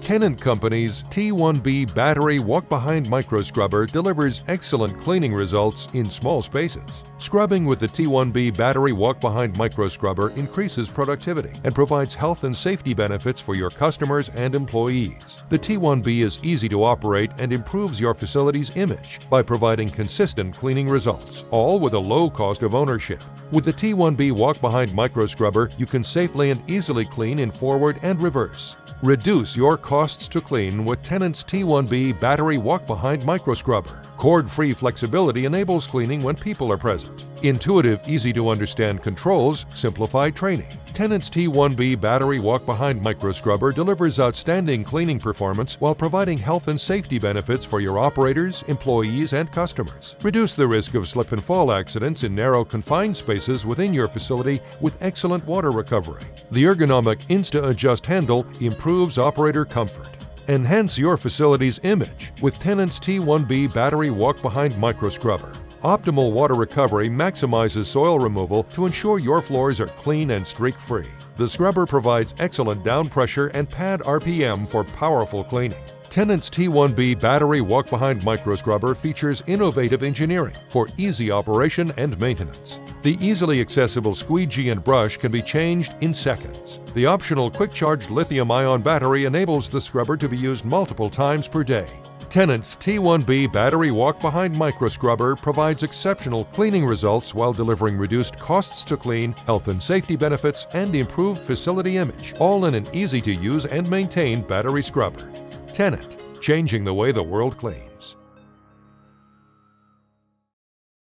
Tennant Company's T1B battery walk-behind micro scrubber delivers excellent cleaning results in small spaces. Scrubbing with the T1B battery walk-behind micro scrubber increases productivity and provides health and safety benefits for your customers and employees. The T1B is easy to operate and improves your facility's image by providing consistent cleaning results, all with a low cost of ownership. With the T1B walk-behind micro scrubber, you can safely and easily clean in forward and reverse. Reduce your costs to clean with Tennant's T1B battery walk-behind micro scrubber. Cord-free flexibility enables cleaning when people are present. Intuitive, easy-to-understand controls simplify training. Tennant's T1B battery walk-behind micro scrubber delivers outstanding cleaning performance while providing health and safety benefits for your operators, employees, and customers. Reduce the risk of slip and fall accidents in narrow, confined spaces within your facility with excellent water recovery. The ergonomic Insta-Adjust handle improves operator comfort. Enhance your facility's image with Tennant's T1B battery walk-behind micro scrubber. Optimal water recovery maximizes soil removal to ensure your floors are clean and streak-free. The scrubber provides excellent down pressure and pad RPM for powerful cleaning. Tennant's T1B battery walk-behind micro scrubber features innovative engineering for easy operation and maintenance. The easily accessible squeegee and brush can be changed in seconds. The optional quick-charged lithium-ion battery enables the scrubber to be used multiple times per day. Tennant's T1B battery walk-behind micro scrubber provides exceptional cleaning results while delivering reduced costs to clean, health and safety benefits, and improved facility image, all in an easy-to-use and maintain battery scrubber. Tennant, changing the way the world cleans.